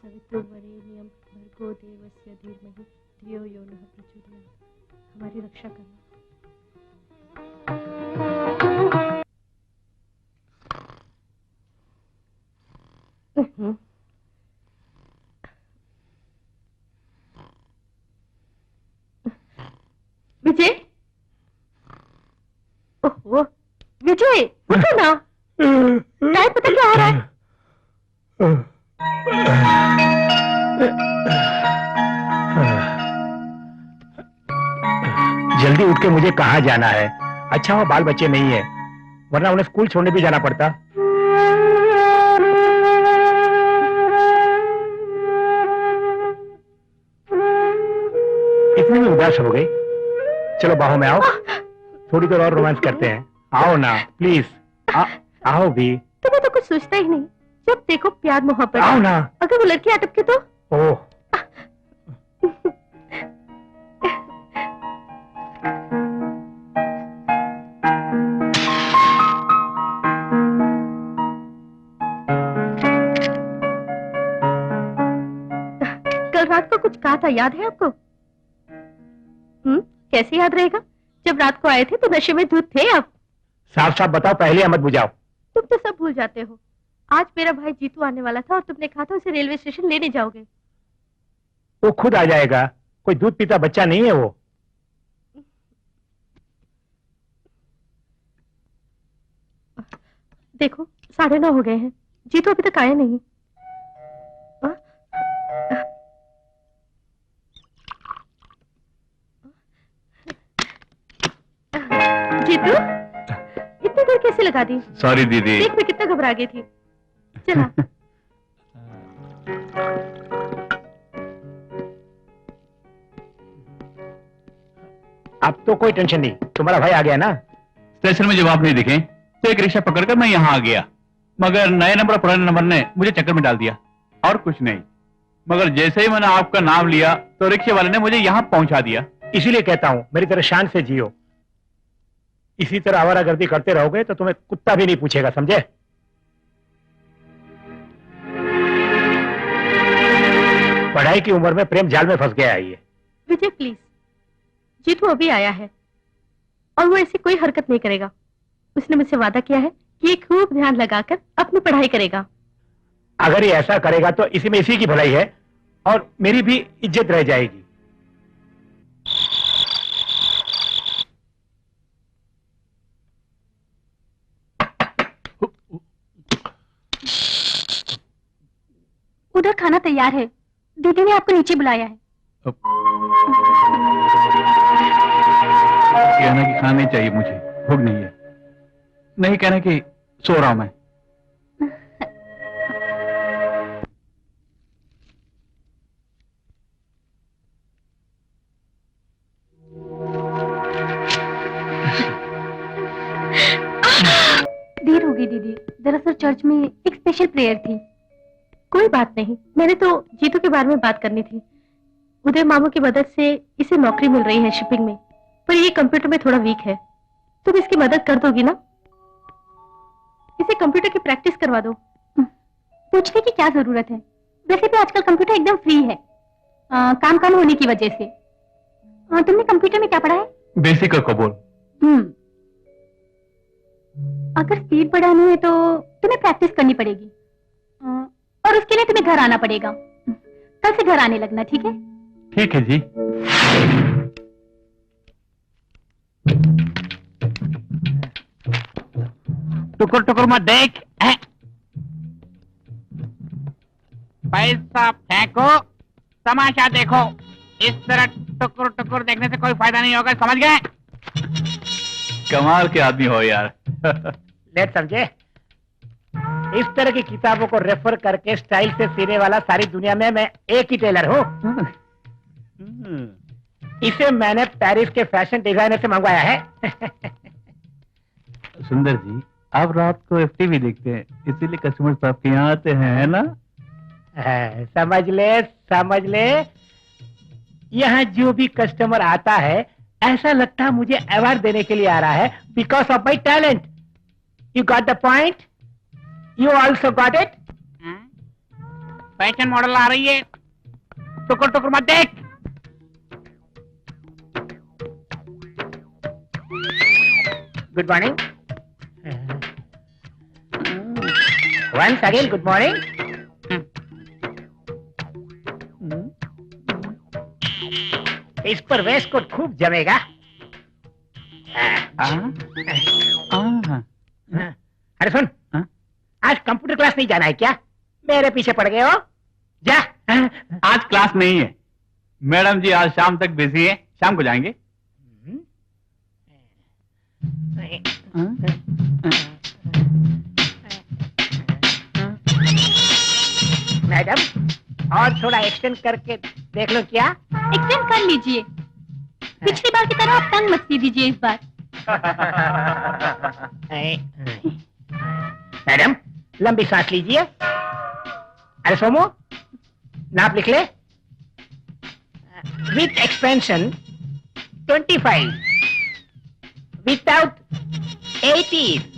सवितुर्वरेण्यं भर्गो देवस्य धीमहि धियो यो नः प्रचोदयात्। हमारी रक्षा करना। विजय, ओहो विजय, उठो ना। क्या पता क्या हो रहा है? जल्दी उठ के मुझे कहाँ जाना है? अच्छा वो बाल बच्चे नहीं है, वरना उन्हें स्कूल छोड़ने भी जाना पड़ता। इतनी भी उदास हो गई? चलो बाहों में आओ, थोड़ी देर और रोमांस करते हैं। आओ ना प्लीज, आओ भी। तुम्हें तो कुछ सोचता ही नहीं, जब देखो प्यार मोहब्बत। आओ ना। अगर वो लड़की अटक के तो? ओह कल रात को कुछ कहा था, याद है आपको? कैसे याद रहेगा? जब रात को आए थे तो नशे में धुत थे आप। साफ साफ बताओ, पहले मत बुझाओ। तुम तो सब भूल जाते हो। आज मेरा भाई जीतू आने वाला था और तुमने कहा था उसे रेलवे स्टेशन लेने जाओगे। वो खुद आ जाएगा, कोई दूध पीता बच्चा नहीं है वो। देखो 9:30 हो गए हैं, जीतू अभी तक आया नहीं। जीतू, इतनी देर कैसे लगा दी? सॉरी दीदी। देख मैं कितना घबरा गई थी। चला। अब तो कोई टेंशन नहीं, तुम्हारा भाई आ गया ना। स्टेशन में जब आप नहीं दिखे तो एक रिक्शा पकड़कर मैं यहाँ आ गया, मगर नए नंबर पुराने नंबर ने मुझे चक्कर में डाल दिया और कुछ नहीं। मगर जैसे ही मैंने आपका नाम लिया तो रिक्शे वाले ने मुझे यहाँ पहुंचा दिया। इसीलिए कहता हूँ मेरी तरह शान से जियो। इसी तरह आवारागर्दी करते रहोगे तो तुम्हें कुत्ता भी नहीं पूछेगा, समझे? पढ़ाई की उम्र में प्रेम जाल में फंस गया है ये। विजय प्लीज, जीतू अभी आया है और वो ऐसी कोई हरकत नहीं करेगा। उसने मुझसे वादा किया है कि ये खूब ध्यान लगाकर अपनी पढ़ाई करेगा। अगर ये ऐसा करेगा तो इसी में इसी की भलाई है और मेरी भी इज्जत रह जाएगी। उधर खाना तैयार है, दीदी ने आपको नीचे बुलाया है। कहना कि खाना नहीं चाहिए, मुझे भूख नहीं है। नहीं कहना कि सो रहा हूं मैं। देर हो गई दीदी, दरअसल चर्च में एक स्पेशल प्रेयर थी। कोई बात नहीं, मैंने तो जीतू के बारे में बात करनी थी। उदय मामू की मदद से इसे नौकरी मिल रही है शिपिंग में, पर ये कंप्यूटर में थोड़ा वीक है। तुम इसकी मदद कर दोगी ना? इसे कंप्यूटर की प्रैक्टिस करवा दो। पूछने की क्या जरूरत है, वैसे भी आजकल कंप्यूटर एकदम फ्री है, काम कम होने की वजह से। तुमने कंप्यूटर में क्या पढ़ा है? बेसिक और कबूल। अगर स्पीड बढ़ानी है तो तुम्हें प्रैक्टिस करनी पड़ेगी, और उसके लिए तुम्हें घर आना पड़ेगा। कल से घर आने लगना, ठीक है? ठीक है जी। टुकुर टुकुर मत देख, पैसा फेंको, तमाशा देखो। इस तरह टुकुर टुकुर देखने से कोई फायदा नहीं होगा, समझ गए? कमाल के आदमी हो यार। लेट समझे, इस तरह की किताबों को रेफर करके स्टाइल से सीने वाला सारी दुनिया में मैं एक ही टेलर हूँ। इसे मैंने पेरिस के फैशन डिजाइनर से मंगवाया है। सुंदर जी, आप रात को एफटीवी देखते हैं, इसीलिए कस्टमर्स आपके यहाँ आते हैं, है ना? समझ ले, यहाँ जो भी कस्टमर आता है ऐसा लगता है मुझे अवार्ड देने के लिए आ रहा है, because of my talent. You got the point? You also got it? Fashion model आ रही है, टुकुर टुकुर मत देख। Good morning. Once again good morning. इस पर वेस्ट कोट खूब जमेगा। अरे सुन, हाँ? आज कंप्यूटर क्लास नहीं जाना है क्या? मेरे पीछे पड़ गए हो? जा। आज क्लास नहीं है मैडम जी, आज शाम तक बिजी है, शाम को जाएंगे। मैडम और थोड़ा एक्सटेंड करके देख लो क्या? एक्सटेंड कर लीजिए, पिछली बार की तरह आप तंग मत सी दीजिए इस बार। मैडम लंबी सांस लीजिए। अरे सोमू, नाप लिख ले। With expansion 25, without 18।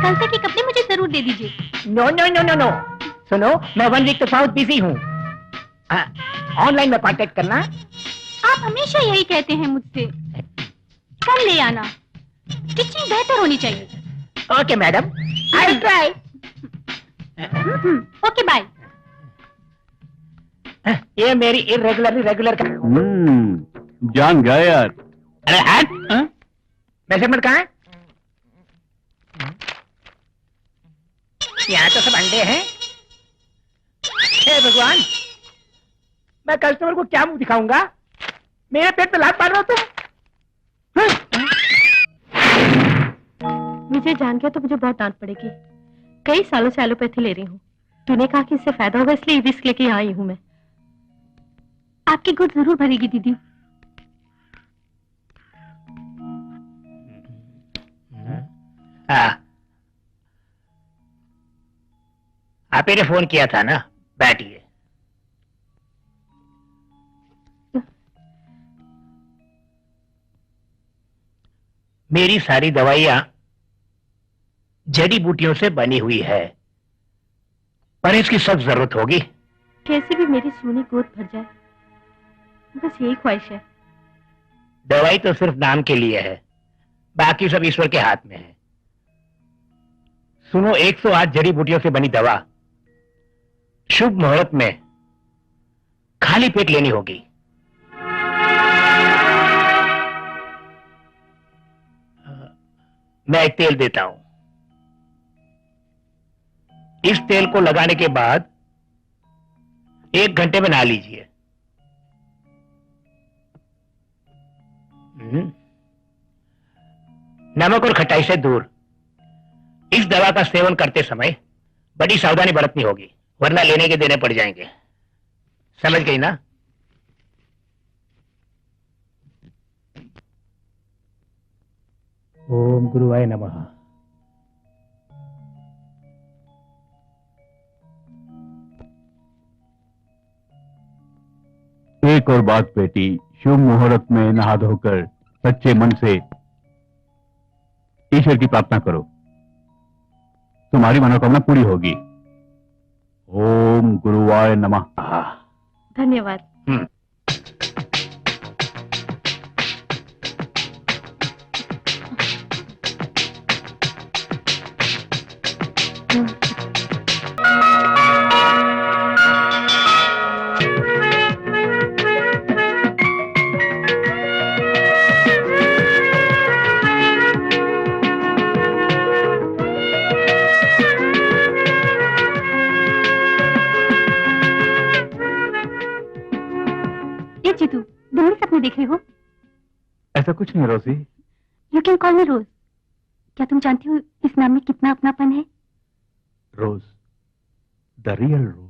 कल तक के कपड़े मुझे जरूर दे दीजिए। No no no no no, सुनो, मैं 1 वीक तो बहुत बिजी हूँ। ऑनलाइन में कांटेक्ट करना। आप हमेशा यही कहते हैं मुझसे। कल ले आना, स्टिचिंग बेहतर होनी चाहिए। Okay madam, I will try. Okay bye. ये मेरी इरेगुलरली रेगुलर का। जान गया यार। अरे हट, मेजरमेंट कहाँ है? यहाँ तो सब अंडे हैं। हे भगवान, मैं कस्टमर को क्या मुंह दिखाऊंगा? मेरे पेट पे लात मार रहे हो तुम। मुझे जान गया तो मुझे बहुत डांट पड़ेगी। कई सालों से एलोपैथी ले रही हूँ। तूने कहा कि इससे फायदा होगा, इसलिए रिस्क लेके यहाँ आई हूँ मैं। आपकी गुड जरूर भरेगी दीदी। हाँ, आप ही ने फोन किया था ना? बैठिए। मेरी सारी दवाइयां जड़ी बूटियों से बनी हुई है, पर इसकी सख्त जरूरत होगी। कैसे भी मेरी सोनी गोद भर जाए, बस यही ख्वाहिश है। दवाई तो सिर्फ नाम के लिए है, बाकी सब ईश्वर के हाथ में है। सुनो, 108 जड़ी बूटियों से बनी दवा शुभ मुहूर्त में खाली पेट लेनी होगी। मैं एक तेल देता हूं। इस तेल को लगाने के बाद 1 घंटे में नहा लीजिए। नमक और खटाई से दूर। इस दवा का सेवन करते समय बड़ी सावधानी बरतनी होगी, वरना लेने के देने पड़ जाएंगे। समझ गई ना? ओम गुरुवाय नमः। एक और बात बेटी, शुभ मुहूर्त में नहा धोकर सच्चे मन से ईश्वर की प्रार्थना करो, तुम्हारी मनोकामना पूरी होगी। ओम गुरुवाय नमः। धन्यवाद। ये जीतू, दिन में सपने देख रहे हो? ऐसा कुछ नहीं रोजी। यू कैन कॉल मी रोज। क्या तुम जानती हो इस नाम में कितना अपनापन है? रोज, द रियल रोज।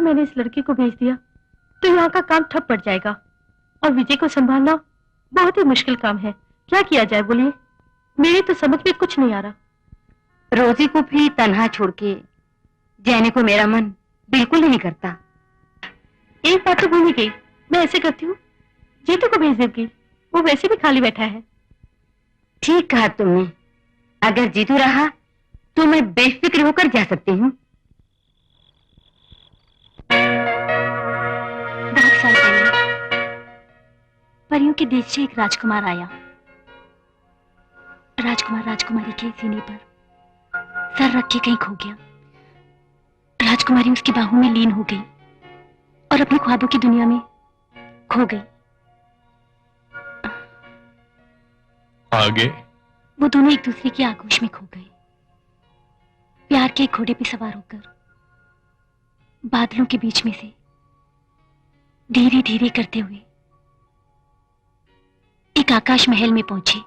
मैंने इस लड़की को भेज दिया तो यहाँ का काम ठप पड़ जाएगा और विजय को संभालना बहुत ही मुश्किल काम है। क्या किया जाए बोलिए? मेरी तो समझ में कुछ नहीं आ रहा। रोजी को भी तन्हा छोड़ के जाने को मेरा मन बिल्कुल नहीं करता। एक बात तो भूल ही गई, मैं ऐसे करती हूँ, जीतू को भेज देगी, वो वैसे भी खाली बैठा है। ठीक कहा तुमने, अगर जीतू रहा तो मैं बेफिक्र होकर जा सकती हूँ। बहुत साल पहले परियों के देश से एक राजकुमार आया। राजकुमार राजकुमारी के सीने पर सर रख के कहीं खो गया। राजकुमारी उसकी बाहों में लीन हो गई और अपने ख्वाबों की दुनिया में खो गई। आगे वो दोनों एक दूसरे की आगोश में खो गए। प्यार के एक घोड़े पे सवार होकर बादलों के बीच में से धीरे धीरे करते हुए एक आकाश महल में पहुंचे।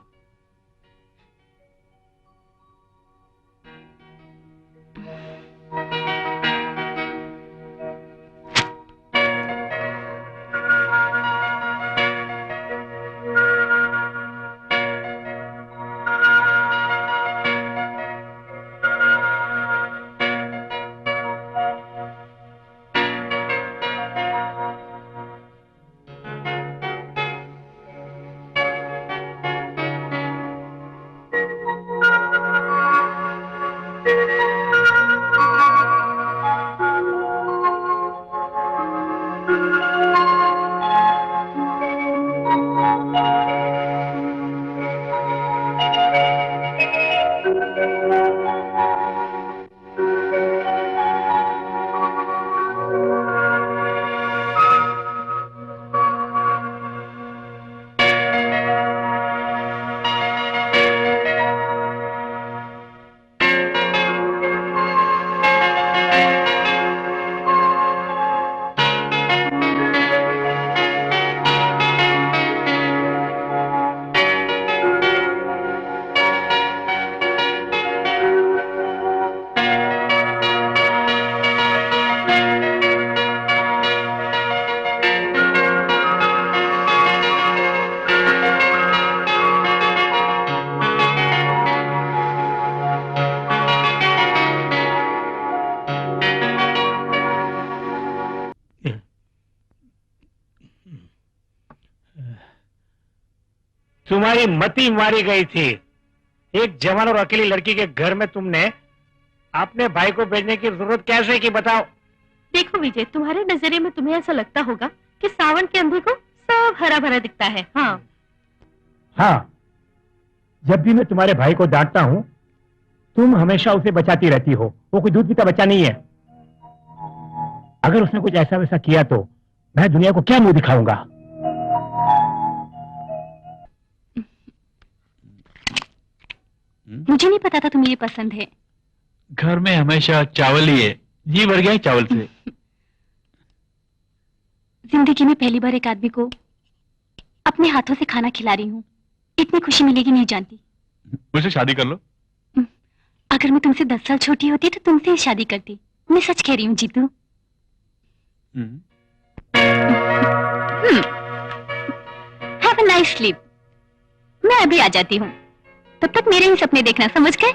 तुम्हारी मती मारी गई थी। एक जवान और अकेली लड़की के घर में तुमने अपने भाई को भेजने की जरूरत कैसे की, बताओ? देखो विजय, तुम्हारे नजरिए में तुम्हें ऐसा लगता होगा कि सावन के अंधे को सब हरा भरा दिखता है। हाँ हाँ, जब भी मैं तुम्हारे भाई को डांटता हूँ तुम हमेशा उसे बचाती रहती हो। वो कोई दूध पीता बच्चा नहीं है। अगर उसने कुछ ऐसा वैसा किया तो मैं दुनिया को क्या मुंह दिखाऊंगा? मुझे नहीं पता था तुम्हें ये पसंद है। घर में हमेशा चावल ही है, जी भर गया है चावल से। जिंदगी में पहली बार एक आदमी को अपने हाथों से खाना खिला रही हूँ। इतनी खुशी मिलेगी नहीं जानती। मुझसे शादी कर लो। अगर मैं तुमसे 10 साल छोटी होती तो तुमसे ही शादी करती। मैं सच कह रही हूँ Jeetu. Have a nice sleep. मैं अभी आ जाती हूँ, तब तक मेरे ही सपने देखना, समझ गए?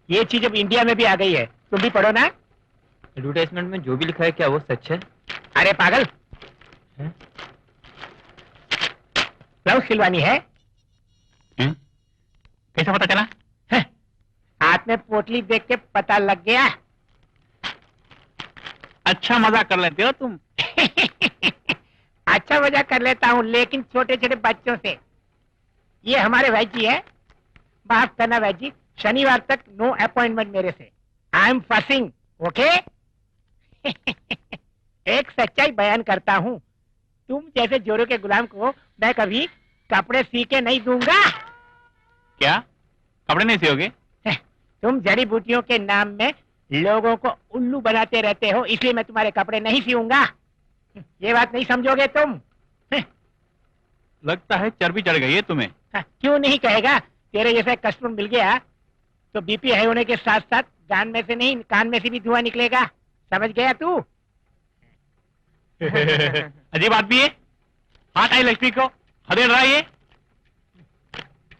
ये चीज अब इंडिया में भी आ गई है, तुम भी पढ़ो ना। एडवर्टाइजमेंट में जो भी लिखा है क्या वो सच है? अरे पागल, ब्लाउज सिलवानी है। कैसा पता चला? हाथ में पोटली देख के पता लग गया। अच्छा मजाक कर लेते हो तुम। अच्छा मजा कर लेता हूँ, लेकिन छोटे छोटे बच्चों से। ये हमारे भाई जी है, माफ करना भाई जी, शनिवार तक नो अपॉइंटमेंट मेरे से। I am fussing, okay. एक सच्चाई बयान करता हूँ, तुम जैसे जोरों के गुलाम को मैं कभी कपड़े सी के नहीं दूंगा। क्या कपड़े नहीं सियोगे? तुम जड़ी बूटियों के नाम में लोगों को उल्लू बनाते रहते हो, इसलिए मैं तुम्हारे कपड़े नहीं सीऊंगा। ये बात नहीं समझोगे तुम। लगता है चर्बी चढ़ गई है तुम्हें। क्यों नहीं कहेगा, तेरे जैसा कस्टमर मिल गया तो बीपी हाई होने के साथ साथ कान में से नहीं, कान में से भी धुआं निकलेगा। समझ गया तू? अजीब आदमी है, हाथ आई लक्ष्मी को खदेड़ रहा है ये।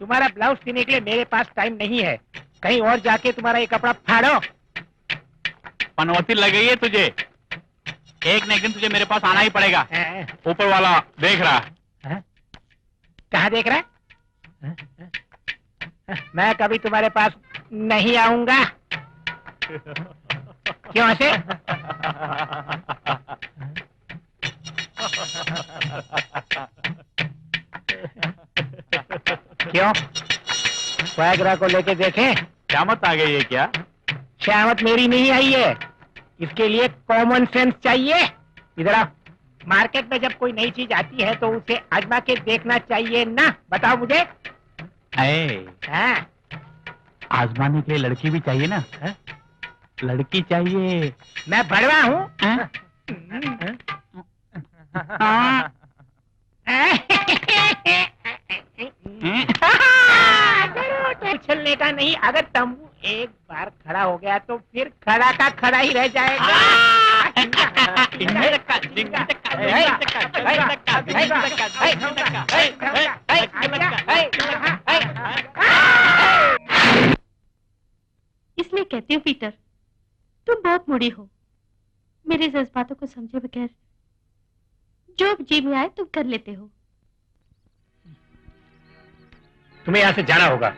तुम्हारा ब्लाउज सीने के लिए मेरे पास टाइम नहीं है, कहीं और जाके तुम्हारा ये कपड़ा फाड़ो। पनवती लग गई है तुझे, एक न एक दिन तुझे मेरे पास आना ही पड़ेगा। ऊपर वाला देख रहा है। कहाँ देख रहा है? मैं कभी तुम्हारे पास नहीं आऊंगा। क्यों ऐसे? क्यों? वैगरा को लेके देखें। क्यामत आ गई है क्या? शामत मेरी नहीं आई है, इसके लिए कॉमन सेंस चाहिए। इधर आओ। मार्केट में जब कोई नई चीज आती है तो उसे आजमा के देखना चाहिए ना, बताओ मुझे। हाँ। आजमाने के लिए लड़की भी चाहिए ना? लड़की चाहिए। मैं बड़वा हूँ। उछलने का नहीं, अगर तंबू एक बार खड़ा हो गया तो फिर खड़ा का खड़ा ही रह जाएगा। इसलिए कहती हूँ पीटर, तुम बहुत मूडी हो। मेरे जज्बातों को समझे बगैर जो जी में आए तुम कर लेते हो। तुम्हें यहाँ से जाना होगा,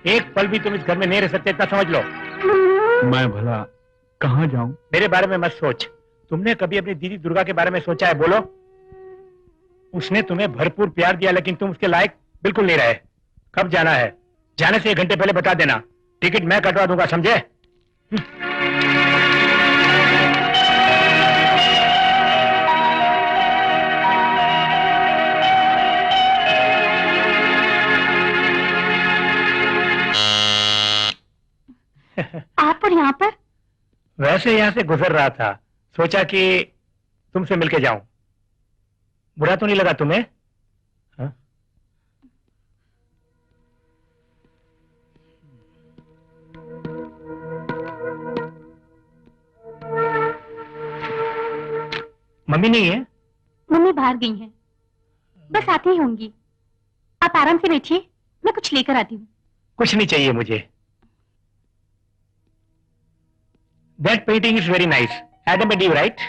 एक पल भी तुम इस घर में नहीं रह सकते, इतना समझ लो। मैं भला कहाँ जाऊं? मेरे बारे में मत सोच। तुमने कभी अपनी दीदी दुर्गा के बारे में सोचा है? बोलो। उसने तुम्हें भरपूर प्यार दिया, लेकिन तुम उसके लायक बिल्कुल नहीं रहे। कब जाना है? जाने से 1 घंटे पहले बता देना, टिकट मैं कटवा दूंगा, समझे? आप और यहाँ पर? वैसे यहाँ से गुजर रहा था, सोचा कि तुमसे मिलके जाऊं। बुरा तो नहीं लगा तुम्हें? हाँ? मम्मी नहीं है? मम्मी बाहर गई हैं, बस आती ही होंगी। आप आराम से बैठिए, मैं कुछ लेकर आती हूँ। कुछ नहीं चाहिए मुझे। That painting is very nice. Adam and Eve, right?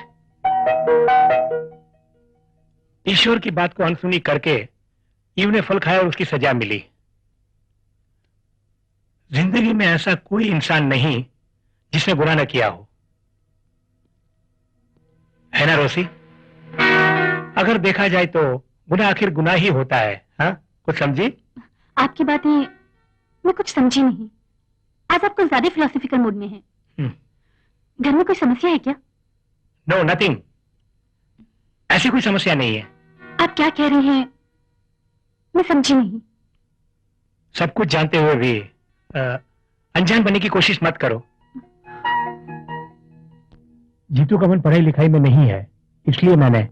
ईश्वर की बात को अनसुनी करके ईव ने फल खाया और उसकी सजा मिली। जिंदगी में ऐसा कोई इंसान नहीं जिसने बुरा न किया हो, है ना रोसी? अगर देखा जाए तो गुनाह आखिर गुनाह ही होता है। हाँ, कुछ समझी? आपकी बातें मैं कुछ समझी नहीं। आज आप कुछ ज्यादा फिलोसफिकल मूड में हैं। घर में कोई समस्या है क्या? No, nothing. ऐसी कोई समस्या नहीं है। आप क्या कह रहे हैं मैं समझी नहीं। सब कुछ जानते हुए भी अनजान बनने की कोशिश मत करो। जीतू का मन पढ़ाई लिखाई में नहीं है, इसलिए मैंने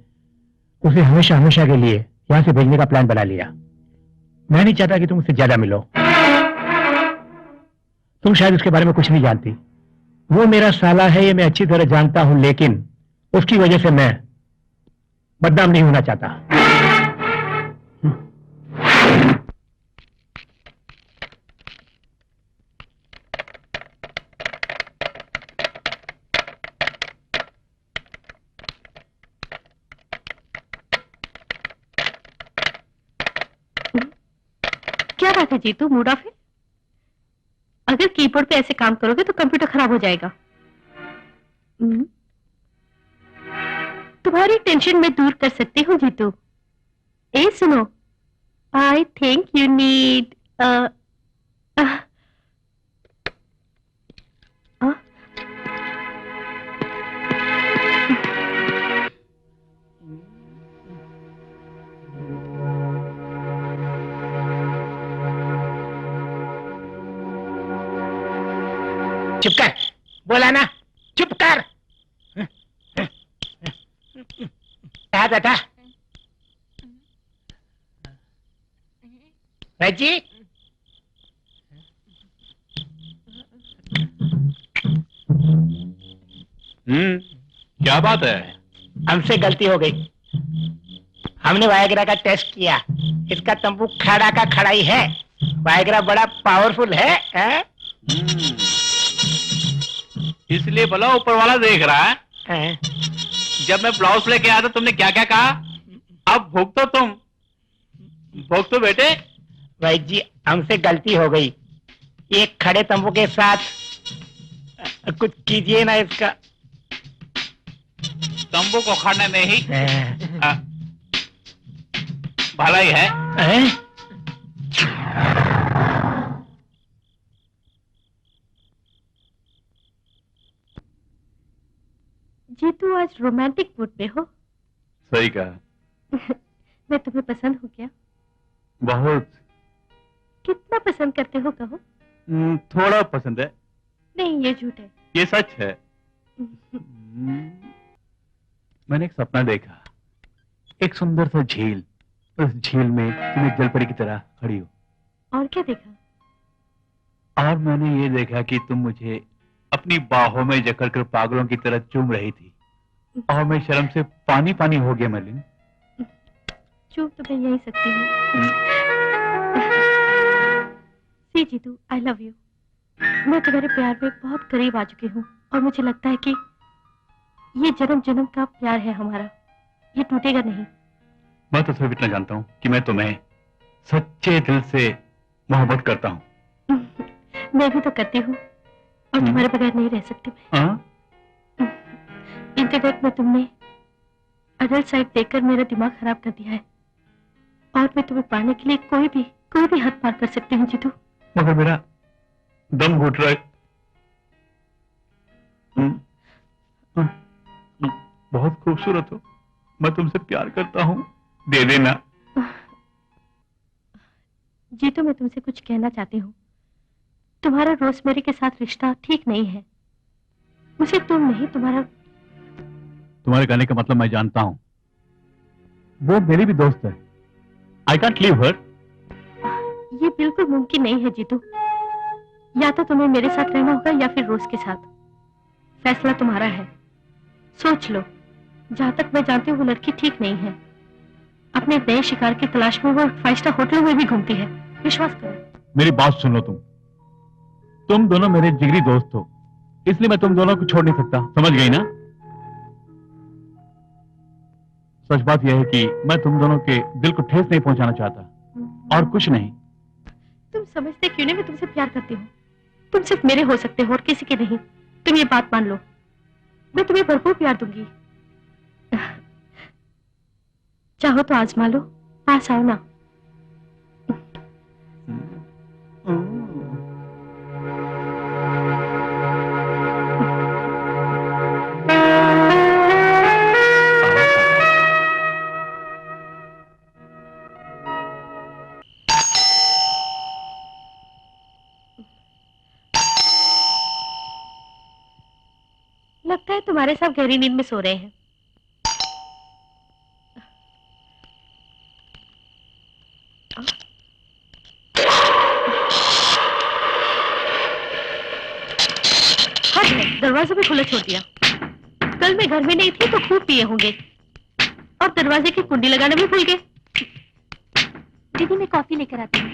उसे हमेशा हमेशा के लिए यहां से भेजने का प्लान बना लिया। मैं नहीं चाहता कि तुम उससे ज्यादा मिलो। तुम शायद उसके बारे में कुछ नहीं जानती। वो मेरा साला है, ये मैं अच्छी तरह जानता हूं, लेकिन उसकी वजह से मैं बदनाम नहीं होना चाहता। क्या बात है जीतू, मूड ऑफ है? अगर कीबोर्ड पे ऐसे काम करोगे तो कंप्यूटर खराब हो जाएगा। तुम्हारी टेंशन मैं दूर कर सकती हूँ जीतू। ए सुनो, आई थिंक यू नीड चुप कर, बोला ना, चुप कर। बेटा जी, क्या बात है? हमसे गलती हो गई। हमने वायग्रा का टेस्ट किया, इसका तंबू खड़ा का खड़ा ही है। वायग्रा बड़ा पावरफुल है, इसलिए बोला ऊपर वाला देख रहा है। हैं? जब मैं ब्लाउज लेके आया था तुमने क्या क्या कहा? अब भोग तो तुम भोग तो बेटे। भाई जी, हमसे गलती हो गई। ये खड़े तंबू के साथ कुछ कीजिए ना इसका। तंबू को खाने में ही हैं? भलाई है। जीतू आज रोमांटिक मूड पे हो। सही कहा। मैं तुम्हें पसंद हूँ क्या? बहुत। कितना पसंद करते हो कहो? थोड़ा पसंद है। नहीं, ये झूठ है। ये सच है। मैंने एक सपना देखा, एक सुंदर सा झील, उस झील में तुम एक जलपरी की तरह खड़ी हो। और क्या देखा? और मैंने ये देखा कि तुम मुझे अपनी बाहों में जकड़कर पागलों की तरह चूम रही थी, और मैं शर्म से पानी पानी हो गया। मलिन, चूम तो मैं यही सकती हूँ। सी जीतू, आई लव यू। मैं तुम्हारे प्यार में बहुत करीब आ चुकी हूँ, और मुझे लगता है कि ये जन्म जन्म का प्यार है हमारा, ये टूटेगा नहीं। मैं तो सिर्फ इतना जानता हूँ कि मैं तुम्हें सच्चे दिल से मोहब्बत करता हूँ। मैं भी तो करती हूँ, और तुम्हारे बगैर नहीं रह सकती मैं। इंटरनेट में तुमने अडल्ट साइट देखकर मेरा दिमाग खराब कर दिया है, और मैं तुम्हें पाने के लिए कोई भी हद पार कर सकती हूँ जीतू। मगर मेरा दम घुट रहा है। बहुत खूबसूरत हो, मैं तुमसे प्यार करता हूँ, दे देना। जीतू, मैं तुमसे कुछ कहना चाहती हूँ। तुम्हारा रोजमेरी के साथ रिश्ता ठीक नहीं है। मुझे तुम नहीं, तुम्हारे कहने का मतलब मैं जानता हूँ। वो मेरी भी दोस्त है। I can't leave her. ये बिल्कुल मुमकिन नहीं है जीतू। या तो तुम्हें मेरे साथ रहना होगा या फिर रोज के साथ। फैसला तुम्हारा है, सोच लो। जहां तक मैं जानती हूँ वो लड़की ठीक नहीं है। अपने नए शिकार की तलाश में वो 5 स्टार होटलों में भी घूमती है। विश्वास करो। मेरी बात सुन लो। तुम दोनों मेरे जिगरी दोस्त हो, इसलिए मैं तुम दोनों को छोड़ नहीं सकता। समझ गई ना? सच बात यह है कि मैं तुम दोनों के दिल को ठेस नहीं पहुंचाना चाहता, और कुछ नहीं। तुम समझते क्यों नहीं मैं तुमसे प्यार करती हूँ? तुम सिर्फ मेरे हो सकते हो और किसी के नहीं। तुम ये बात मान लो। मैं तुम्हें भरपूर प्यार दूंगी। चाहो तो आजमा लो, पास आओ ना। लगता है तुम्हारे साथ गहरी नींद में सो रहे हैं। दरवाजा भी खुला छोड़ दिया। कल मैं घर में नहीं थी तो खूब पिए होंगे, और दरवाजे की कुंडी लगाना भी भूल गए। दीदी, मैं कॉफी लेकर आती हूँ।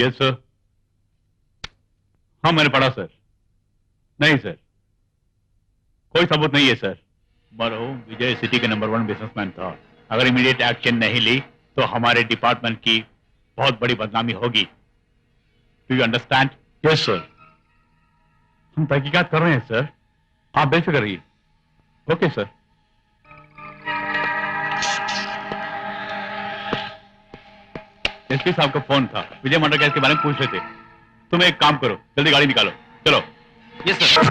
Yes sir. हाँ मैंने पढ़ा सर। नहीं सर, कोई सबूत नहीं है सर। मरहूम विजय सिटी के नंबर 1 बिजनेसमैन था। अगर इमीडिएट एक्शन नहीं ली तो हमारे डिपार्टमेंट की बहुत बड़ी बदनामी होगी। Do you understand? Yes sir. हम तहकीकात कर रहे हैं सर, आप बेफिक्र रहिए। Okay sir. एसपी साहब का फोन था, विजय मर्डर केस के बारे में पूछ रहे थे। तुम एक काम करो, जल्दी गाड़ी निकालो, चलो। Yes sir.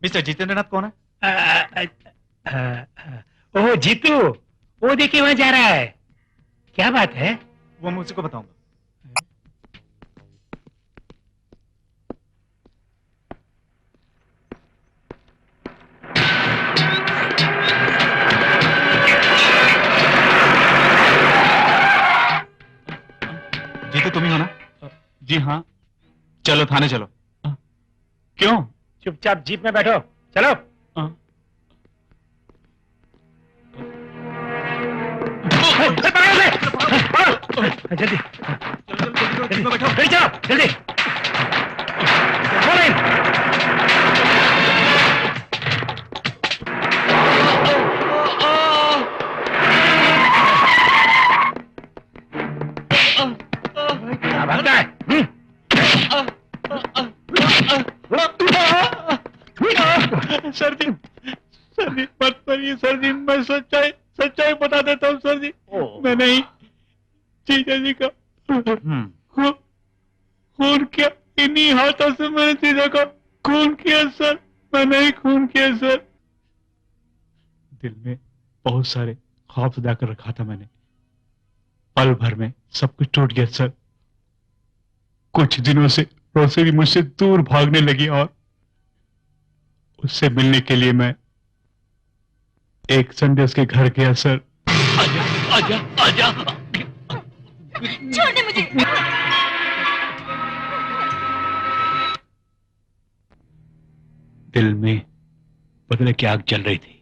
मिस्टर जितेंद्रनाथ कौन है? ओह जीतू, वो देखिए वहां जा रहा है। क्या बात है? वो मैं उसी को बताऊंगा। जीतू तुम ही हो ना? जी हाँ। चलो थाने चलो। क्यों? चुपचाप जीप में बैठो, चलो। जल्दी बैठो। जल्दी चलो, जल्दी। Fall in. क्या भागता है? सर जी मत करिए सर जी, मैं सच्चाई बता देता हूँ सर जी। मैं नहीं, जीजा जी का खून किया, इन्हीं हाथों से मैंने जीजा का खून किया सर। मैं नहीं खून किया सर। दिल में बहुत सारे ख्वाब सजा कर रखा था मैंने, पल भर में सब कुछ टूट गया सर। कुछ दिनों से रोसे भी मुझसे दूर भागने लगी और उससे मिलने के लिए मैं एक संडे उसके घर गया सर। आजा। छोड़ दे मुझे। दिल में बदले की आग जल रही थी।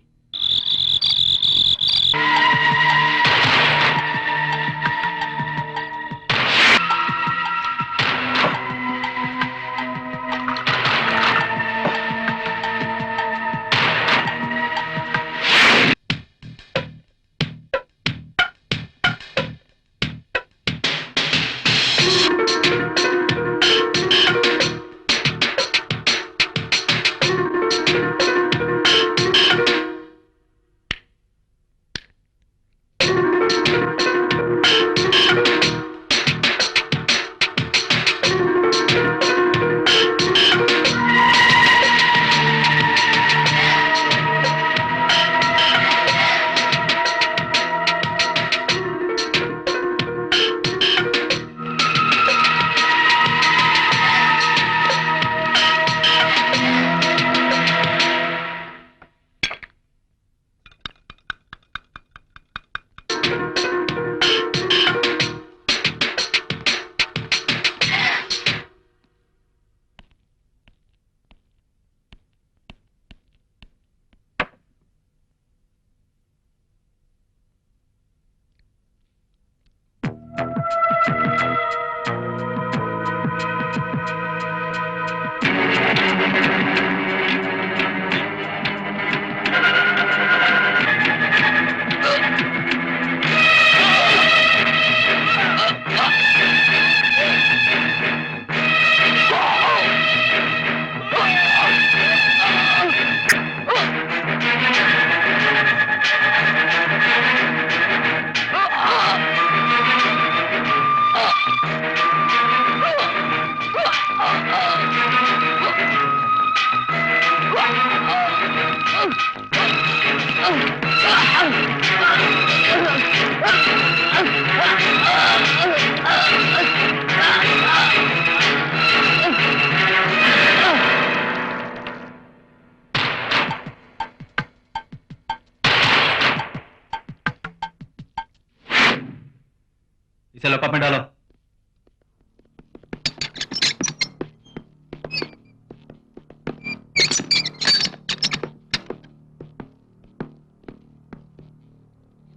इसे लॉकअप में डालो।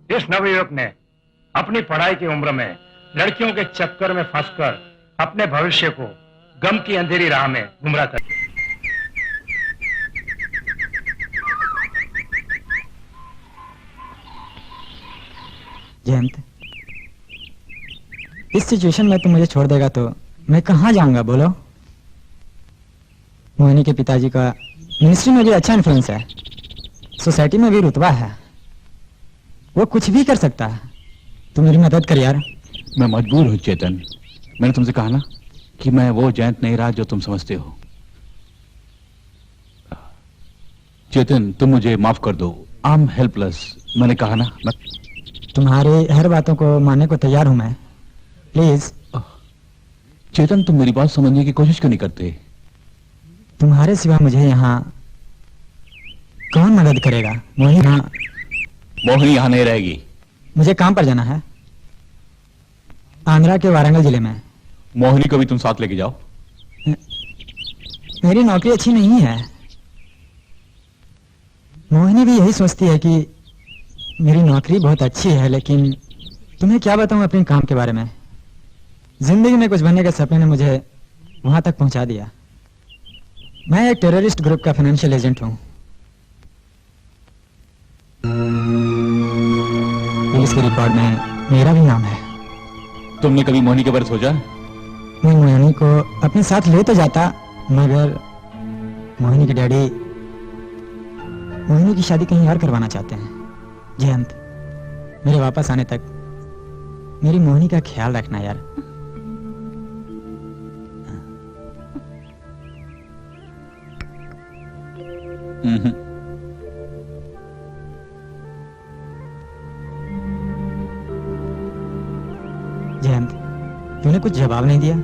इस नवयुवक ने अपनी पढ़ाई की उम्र में लड़कियों के चक्कर में फंसकर अपने भविष्य को गम की अंधेरी राह में गुमराह कर दिया। जयंत, इस सिचुएशन में तुम मुझे छोड़ देगा तो मैं कहाँ जाऊंगा बोलो? मोहिनी के पिताजी का मिनिस्ट्री में भी अच्छा इन्फ्लुएंस है, सोसाइटी में भी रुतबा है, वो कुछ भी कर सकता है। तू मेरी मदद कर यार। मैं मजबूर हूँ चेतन। मैंने तुमसे कहा ना कि मैं वो जयंत नहीं रहा जो तुम समझते हो। चेतन, तुम मुझे माफ कर दो। I am helpless. मैंने कहा ना मैं... तुम्हारी हर बातों को मानने को तैयार हूं मैं, प्लीज। चेतन, तुम मेरी बात समझने की कोशिश क्यों नहीं करते? तुम्हारे सिवा मुझे यहाँ कौन मदद करेगा? मोहिनी यहाँ नहीं रहेगी। मुझे काम पर जाना है, आंध्रा के वारंगल जिले में। मोहिनी को भी तुम साथ लेके जाओ। मेरी नौकरी अच्छी नहीं है। मोहिनी भी यही सोचती है कि मेरी नौकरी बहुत अच्छी है, लेकिन तुम्हें क्या बताऊं अपने काम के बारे में। जिंदगी में कुछ बनने के सपने ने मुझे वहां तक पहुंचा दिया। मैं एक टेररिस्ट ग्रुप का फाइनेंशियल एजेंट हूं। पुलिस के रिकॉर्ड में मेरा भी नाम है। तुमने कभी मोहिनी के बारे में सोचा? मैं मोहिनी को अपने साथ ले तो जाता, मगर मोहिनी के डैडी मोहिनी की शादी कहीं और करवाना चाहते हैं। जयंत, मेरे वापस आने तक मेरी मोहिनी का ख्याल रखना यार। जयंत, तूने कुछ जवाब नहीं दिया।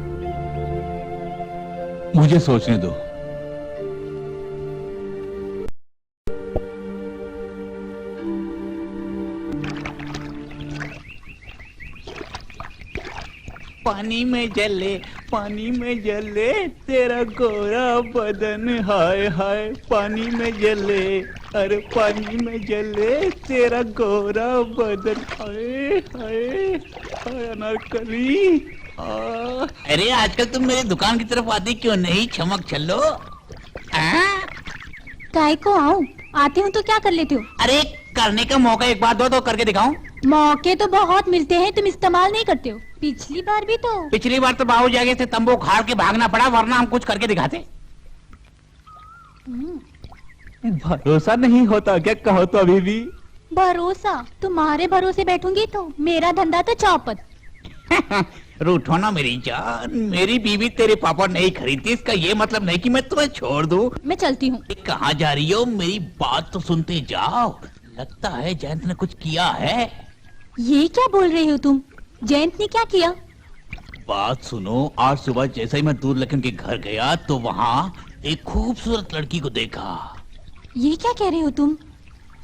मुझे सोचने दो। पानी में जले तेरा गोरा बदन, हाय हाय पानी में जले, अरे पानी में जले तेरा गोरा बदन, हाय हाय हाय अनारकली। अरे आजकल तुम मेरी दुकान की तरफ आती क्यों नहीं? चमक चलो। काय को आऊं? आती हूँ तो क्या कर लेती हो? अरे करने का मौका एक बार दो तो करके दिखाऊं। मौके तो बहुत मिलते हैं, तुम इस्तेमाल नहीं करते हो। पिछली बार भी तो बाबू जागे से तंबू खाड़ के भागना पड़ा, वरना हम कुछ करके दिखाते। भरोसा नहीं होता क्या? कहो तो अभी भी। भरोसा? तुम्हारे भरोसे बैठूंगी तो मेरा धंधा तो चौपट। रूठो ना मेरी जान, मेरी बीवी तेरे पापा नहीं खरीदती, इसका ये मतलब नहीं कि मैं तुम्हें छोड़ दूं। मैं चलती हूँ। कहाँ जा रही हो? मेरी बात तो सुनते जाओ। लगता है जयंत ने कुछ किया है। ये क्या बोल रहे हो तुम? जयंत ने क्या किया? बात सुनो। आज सुबह जैसे ही मैं दूर लखन के घर गया तो वहाँ एक खूबसूरत लड़की को देखा। ये क्या कह रहे हो तुम?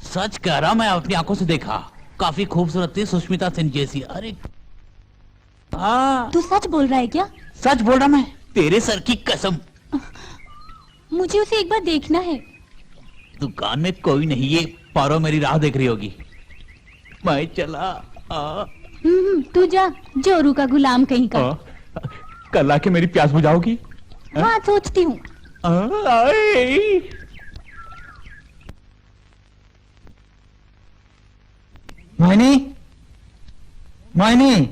सच कह रहा, मैं अपनी आंखों से देखा। काफी खूबसूरत थी, सुष्मिता सेन जैसी। अरे हाँ। तू सच बोल रहा है क्या? सच बोल रहा मैं, तेरे सर की कसम। मुझे उसे एक बार देखना है। दुकान में कोई नहीं, ये पारो मेरी राह देख रही होगी। मैं चला। तू जा, जोरू का गुलाम कहीं का। कल आके मेरी प्यास बुझाओगी? हाँ, सोचती हूँ। मोहिनी, मोहिनी,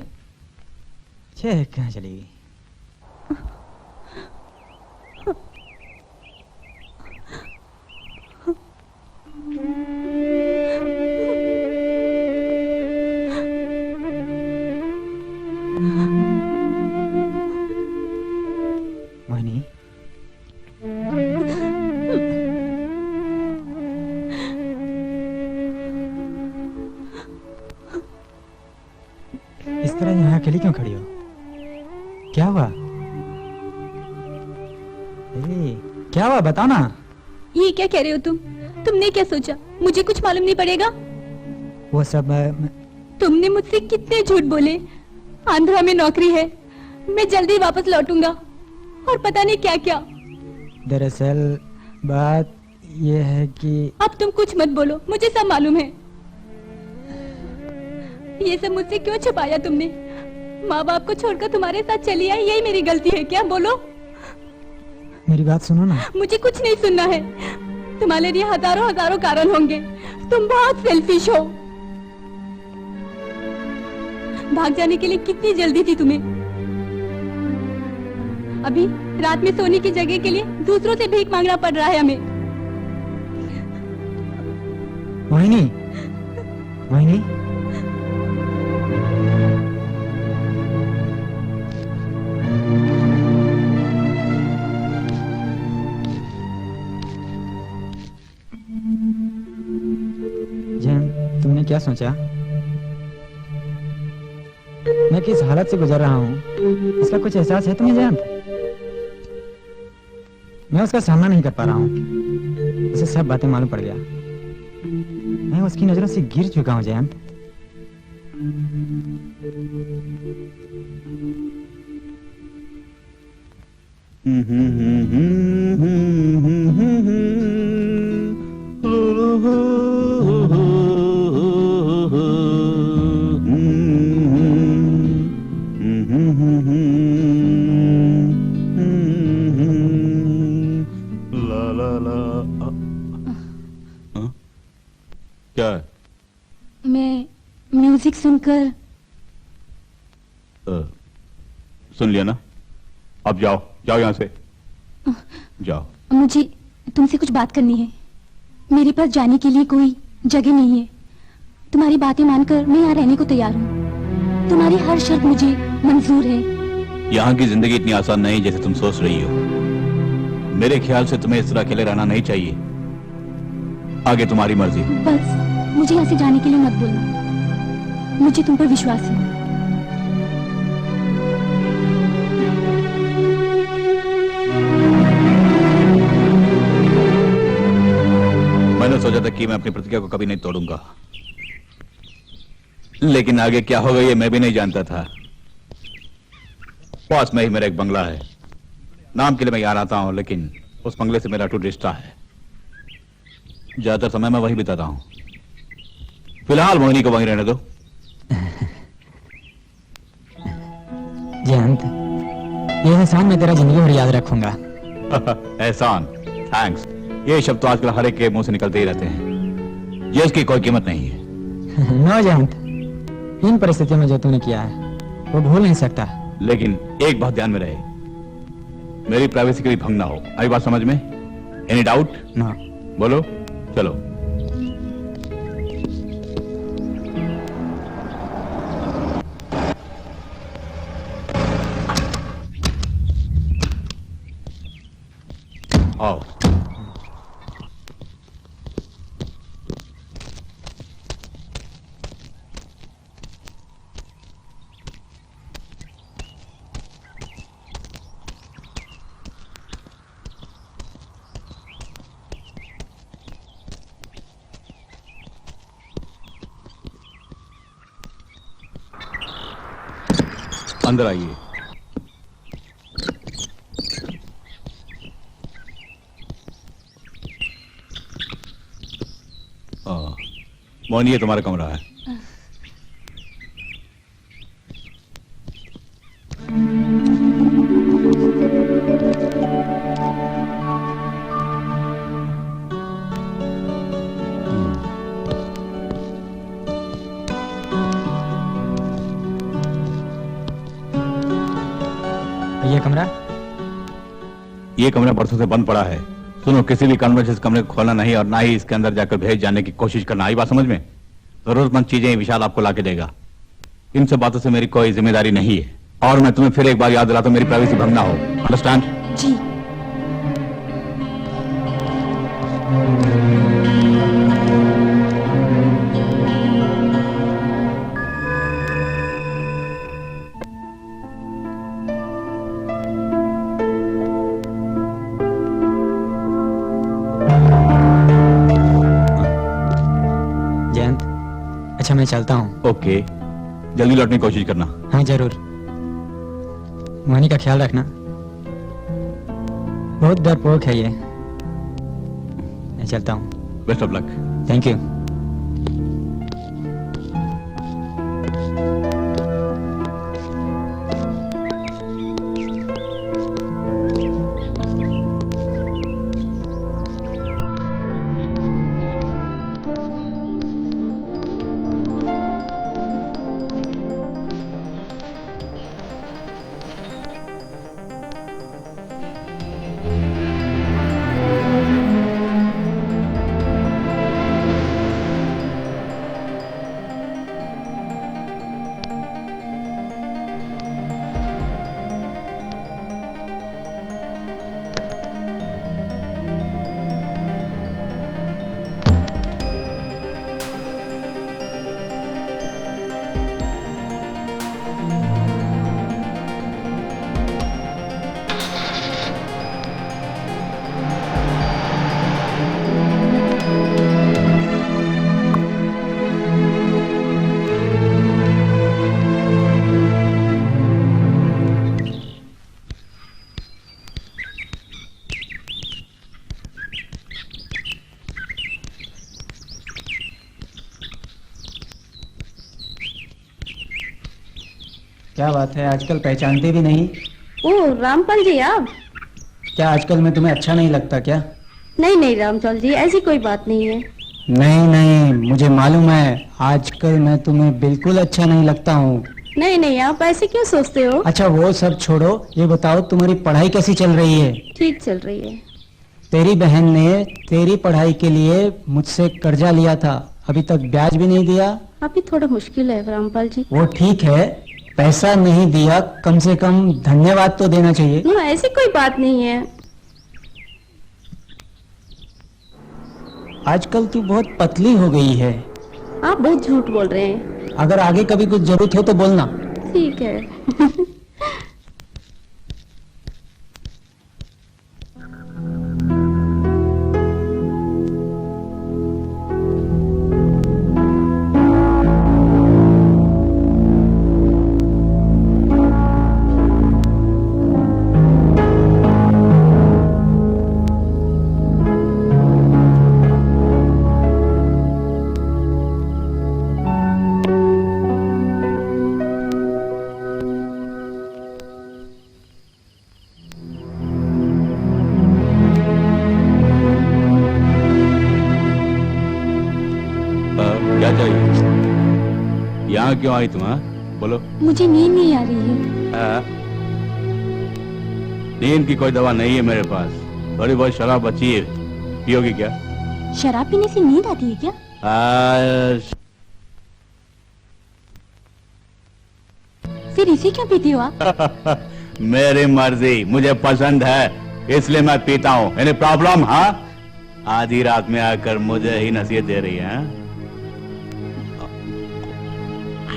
छे कहाँ चली गई? मोहिनी, इस तरह यहाँ अकेली क्यों खड़ी हो? क्या हुआ? क्या हुआ बताओ ना। ये क्या कह रहे हो तुम? तुमने क्या सोचा? मुझे कुछ मालूम नहीं पड़ेगा? वो सब तुमने मुझसे कितने झूठ बोले। आंध्रा में नौकरी है, मैं जल्दी वापस लौटूंगा, और पता नहीं क्या क्या। दरअसल बात ये है कि अब तुम कुछ मत बोलो, मुझे सब मालूम है। ये सब मुझसे क्यों छुपाया तुमने? माँ बाप को छोड़कर तुम्हारे साथ चली आई, यही मेरी गलती है क्या? बोलो। मेरी बात सुनो ना। मुझे कुछ नहीं सुनना है। तुम्हारे लिए हजारों हजारों कारण होंगे। तुम बहुत सेल्फिश हो। भाग जाने के लिए कितनी जल्दी थी तुम्हें। अभी रात में सोने की जगह के लिए दूसरों से भीख मांगना पड़ रहा है हमें। मोहिनी, मोहिनी, जैन, तुमने क्या सोचा? मैं किस हालत से गुजर रहा हूँ इसका कुछ एहसास है तुम्हें जयंत? मैं उसका सामना नहीं कर पा रहा हूँ। उसे सब बातें मालूम पड़ गया। मैं उसकी नजरों से गिर चुका हूँ जयंत। क्या है? मैं म्यूजिक सुनकर सुन लिया ना? अब जाओ, जाओ यहाँ से, जाओ। मुझे तुमसे कुछ बात करनी है। मेरे पास जाने के लिए कोई जगह नहीं है। तुम्हारी बातें मानकर मैं यहाँ रहने को तैयार हूँ। तुम्हारी हर शर्त मुझे मंजूर है। यहाँ की जिंदगी इतनी आसान नहीं जैसे तुम सोच रही हो। मेरे ख्याल से तुम्हें इस तरह अकेले रहना नहीं चाहिए। आगे तुम्हारी मर्जी। बस मुझे यहाँ से जाने के लिए मत बोलना। मुझे तुम पर विश्वास है। मैंने सोचा था कि मैं अपनी प्रतिज्ञा को कभी नहीं तोड़ूंगा, लेकिन आगे क्या होगा ये मैं भी नहीं जानता था। पास में ही मेरा एक बंगला है। नाम के लिए मैं यहाँ आता हूँ, लेकिन उस बंगले से मेरा अटूट रिश्ता है। ज्यादातर समय मैं वहीं बिताता हूँ। फिलहाल मोहिनी को वहीं रहने दो। जयंत, ये एहसान मैं तेरा जिंदगी भर याद रखूंगा। एहसान, थैंक्स, ये शब्द तो आजकल हर एक के मुंह से निकलते ही रहते हैं। ये इसकी कोई कीमत नहीं है। नो जयंत, इन परिस्थितियों में जो तूने किया है वो भूल नहीं सकता। लेकिन एक बात ध्यान में रहे, मेरी प्राइवेसी कभी भंग ना हो। आई बात समझ में? Any doubt? नो। बोलो, चलो। आओ। अंदर आइए। मोहनी, ये तुम्हारा कमरा है। ये कमरा बरसों से बंद पड़ा है। सुनो, किसी भी कारण से इस कमरे को खोलना नहीं और ना ही इसके अंदर जाकर भेज जाने की कोशिश करना। आई बात समझ में? जरूरतमंद चीजें विशाल आपको लाके देगा। इन सब बातों से मेरी कोई जिम्मेदारी नहीं है। और मैं तुम्हें फिर एक बार याद दिलाता हूं, मेरी प्राइवेसी भंग ना हो। अंडरस्टैंड? जी। अच्छा, मैं चलता हूँ। ओके, जल्दी लौटने की कोशिश करना। हाँ जरूर। मोहिनी का ख्याल रखना। बहुत डरपोक है ये। मैं चलता हूँ। Best of luck. Thank you. क्या बात है, आजकल पहचानते भी नहीं। ओ रामपाल जी आप? क्या आजकल मैं तुम्हें अच्छा नहीं लगता क्या? नहीं नहीं रामपाल जी, ऐसी कोई बात नहीं है। नहीं नहीं, मुझे मालूम है आजकल मैं तुम्हें बिल्कुल अच्छा नहीं लगता हूँ। नहीं नहीं, आप ऐसे क्यों सोचते हो? अच्छा वो सब छोड़ो, ये बताओ तुम्हारी पढ़ाई कैसी चल रही है? ठीक चल रही है। तेरी बहन ने तेरी पढ़ाई के लिए मुझसे कर्जा लिया था, अभी तक ब्याज भी नहीं दिया। अभी थोड़ा मुश्किल है रामपाल जी। वो ठीक है, पैसा नहीं दिया, कम से कम धन्यवाद तो देना चाहिए। नो, ऐसी कोई बात नहीं है। आजकल तू बहुत पतली हो गई है। आप बहुत झूठ बोल रहे हैं। अगर आगे कभी कुछ जरूरत हो तो बोलना। ठीक है। क्या चाहिए? यहाँ क्यों आई तुम? बोलो। मुझे नींद नहीं आ रही है। नींद की कोई दवा नहीं है मेरे पास, थोड़ी बहुत शराब बची है, पियोगी क्या? शराब पीने से नींद आती है क्या? फिर इसे क्यों पीती हो आप? मेरी मर्जी, मुझे पसंद है इसलिए मैं पीता हूँ। Any problem? हाँ, आधी रात में आकर मुझे ही नसीहत दे रही है।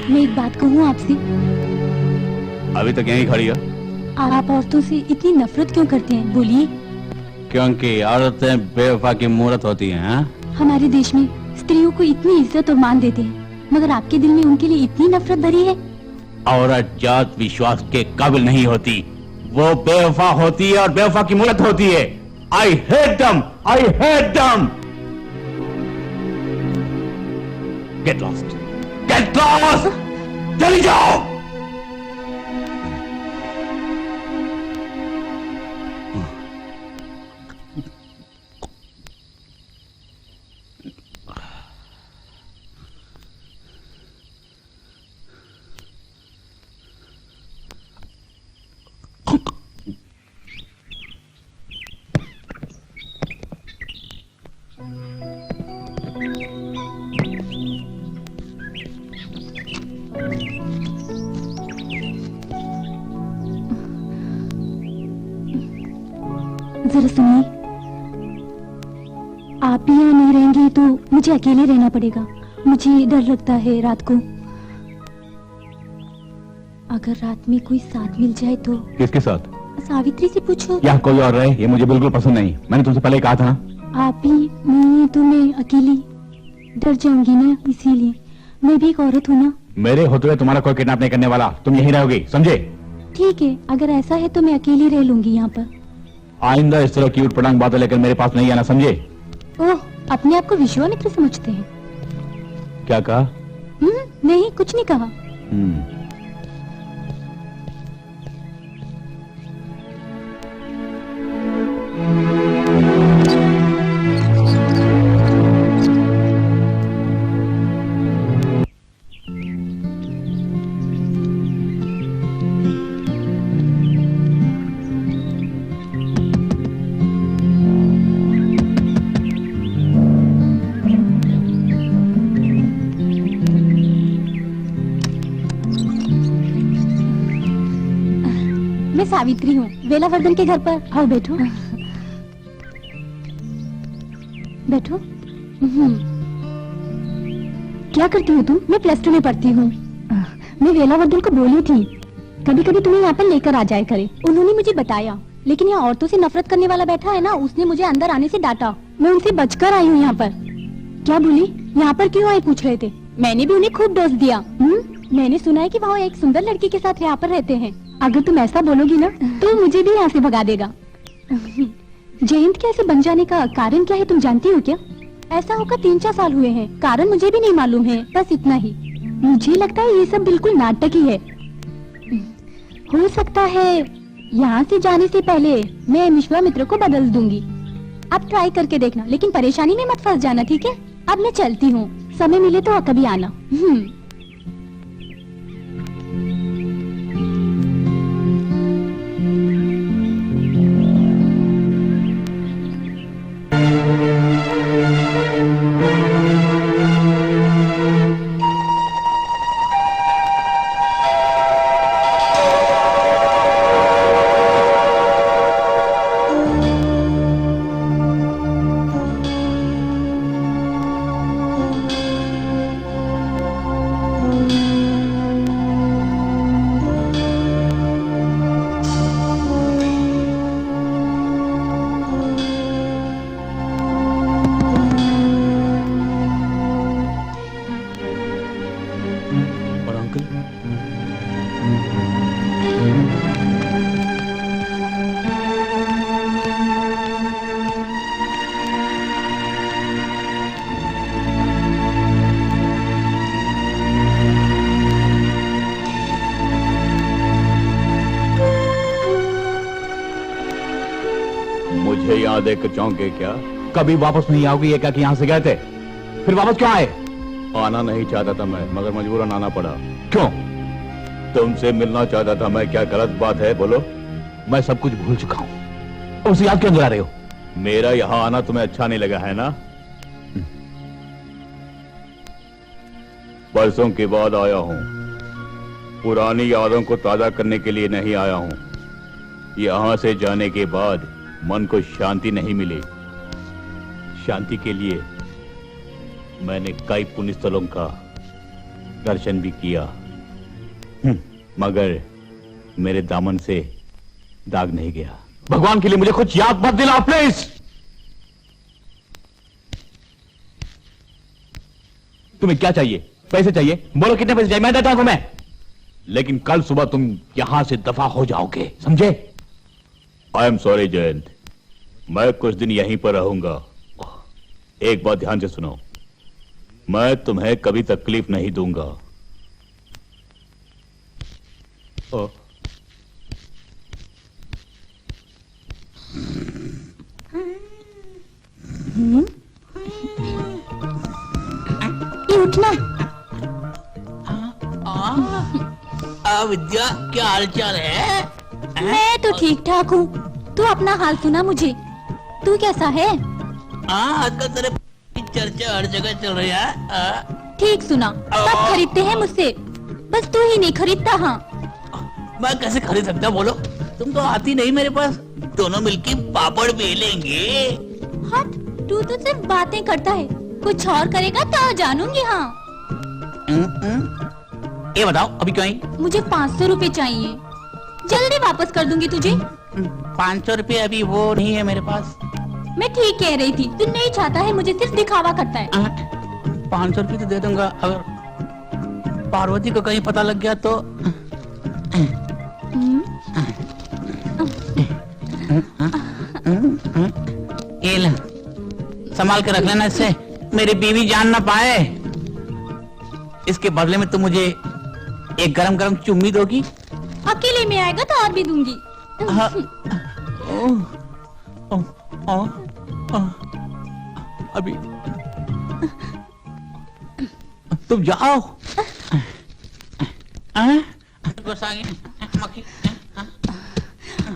मैं एक बात कहूँ आपसे? अभी तक यहीं खड़ी हो? आप औरतों से इतनी नफरत क्यों करते हैं, बोलिए। क्योंकि औरतें बेवफा की मूरत होती हैं। हाँ? हमारे देश में स्त्रियों को इतनी इज्जत और मान देते हैं, मगर आपके दिल में उनके लिए इतनी नफरत भरी है। औरत जात विश्वास के काबिल नहीं होती, वो बेवफा होती है और बेवफा की मूरत होती है। आई हेट दम, आई हेट दम। गेट लॉस्ट, गेट लॉस्ट, चली जाओ। जरा सुनिए, आप भी यहाँ नहीं रहेंगे तो मुझे अकेले रहना पड़ेगा। मुझे डर लगता है रात को। अगर रात में कोई साथ मिल जाए तो। किसके साथ? सावित्री से पूछो। या कोई और रहे, ये मुझे बिल्कुल पसंद नहीं। मैंने तुमसे पहले कहा था ना। आप भी नहीं है तो मैं अकेली डर जाऊंगी ना, इसीलिए। मैं भी एक औरत हूँ ना। मेरे होते हुए तुम्हारा कोई किडनैप नहीं करने वाला, तुम यहीं रहोगी, समझे? ठीक है, अगर ऐसा है तो मैं अकेली रह लूंगी यहाँ पर। आइंदा इस तरह क्यूट पटांग बातें लेकर मेरे पास नहीं आना, समझे? ओह, अपने आप को विश्वामित्र समझते हैं। क्या कहा? नहीं, कुछ नहीं कहा। मैं सावित्री हूँ, वेलावर्धन के घर पर। आओ बैठो। बैठो। क्या करती हो तुम? मैं +2 में पढ़ती हूँ। मैं वेलावर्धन को बोली थी कभी कभी तुम्हें यहाँ पर लेकर आ जाए करे। उन्होंने मुझे बताया, लेकिन यहाँ औरतों से नफरत करने वाला बैठा है ना, उसने मुझे अंदर आने से डांटा। मैं उनसे बचकर आई हूँ यहाँ पर। क्या बोली? यहाँ पर क्यों आए पूछ रहे थे। मैंने भी उन्हें खूब डोज दिया। मैंने सुना है कि वहाँ एक सुंदर लड़की के साथ यहाँ पर रहते हैं। अगर तुम ऐसा बोलोगी ना तो मुझे भी यहाँ से भगा देगा। जयंत के ऐसे बन जाने का कारण क्या है तुम जानती हो क्या? ऐसा होकर 3-4 साल हुए हैं, कारण मुझे भी नहीं मालूम है, बस इतना ही। मुझे लगता है ये सब बिल्कुल नाटक ही है। हो सकता है यहाँ से जाने से पहले मैं विश्वामित्र को बदल दूंगी। अब ट्राई करके देखना, लेकिन परेशानी में मत फंस जाना, ठीक है? अब मैं चलती हूँ, समय मिले तो कभी आना। और अंकल? मुझे यहाँ देख कर चौंके क्या? कभी वापस नहीं आओगे ये क्या कि यहाँ से गए थे, फिर वापस क्यों आए? आना नहीं चाहता था मैं, मगर मजबूरन आना पड़ा। क्यों? तुमसे मिलना चाहता था मैं। क्या गलत बात है? बोलो। मैं सब कुछ भूल चुका हूँ, उसे याद क्यों दिला रहे हो? मेरा यहाँ आना तुम्हें अच्छा नहीं लगा है ना? बरसों के बाद आया हूँ, पुरानी यादों को ताजा करने के लिए नहीं आया हूँ। यहाँ से जाने के बाद मन को शांति नहीं मिली। शांति के लिए मैंने कई पुण्य स्थलों का दर्शन भी किया, मगर मेरे दामन से दाग नहीं गया। भगवान के लिए मुझे कुछ याद मत दिलाओ प्लीज। तुम्हें क्या चाहिए? पैसे चाहिए? बोलो कितने पैसे चाहिए, मैं देता हूं तुम्हें। लेकिन कल सुबह तुम यहां से दफा हो जाओगे, समझे? आई एम सॉरी जयंत, मैं कुछ दिन यहीं पर रहूंगा। एक बात ध्यान से सुनो, मैं तुम्हें कभी तकलीफ नहीं दूंगा। ये उठना। विद्या, क्या हालचाल है? मैं तो ठीक ठाक हूँ, तू अपना हाल सुना मुझे। तू कैसा है? आजकल तेरे चर्चा हर जगह चल रही है। ठीक सुना, सब खरीदते हैं मुझसे, बस तू ही नहीं खरीदता। हाँ, मैं कैसे खरीद सकता, बोलो? तुम तो आती नहीं मेरे पास, दोनों मिलके पापड़ बेलेंगे। हट, तू तो सिर्फ बातें करता है, कुछ और करेगा तो जानूंगी। हाँ, ये बताओ अभी क्यों आई? मुझे 500 रुपए चाहिए, जल्दी वापस कर दूंगी तुझे। 500 रुपए अभी वो नहीं है मेरे पास। मैं ठीक कह रही थी, तू नहीं चाहता है, मुझे सिर्फ दिखावा करता है। 500 रुपए तो दे दूंगा, अगर पार्वती को कहीं पता लग गया तो। ये ले, संभाल के रख लेना, इससे मेरी बीवी जान ना पाए। इसके बदले में तुम मुझे एक गरम गरम चुम्मी दोगी? अकेले में आएगा तो और भी दूंगी। अभी तुम जाओ।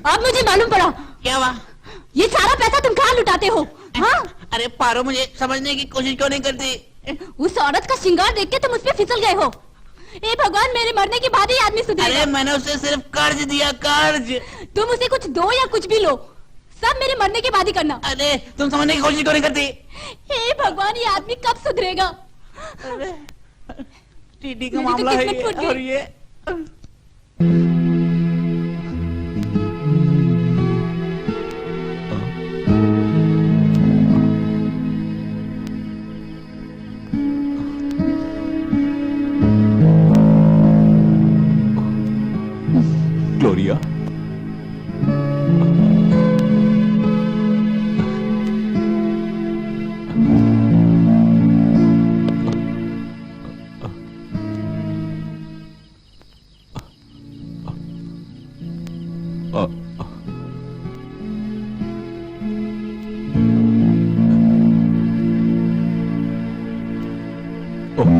अब मुझे मालूम पड़ा। क्या हुआ? ये सारा पैसा तुम कहाँ लुटाते हो? हाँ? अरे पारो, मुझे समझने की कोशिश क्यों नहीं करती? उस औरत का श्रृंगार देख के तुम उस पे फिसल गए हो। ए भगवान, मेरे मरने के बाद ही आदमी सुधरेगा। अरे मैंने उसे सिर्फ कर्ज दिया, कर्ज। तुम उसे कुछ दो या कुछ भी लो, सब मेरे मरने के बाद ही करना। अरे तुम समझने की कोशिश क्यों नहीं करती? हे भगवान, ये आदमी कब सुधरेगा? टीडी का मेरी तो मामला है किस्मत ये, फूट गई। और ये Gloria,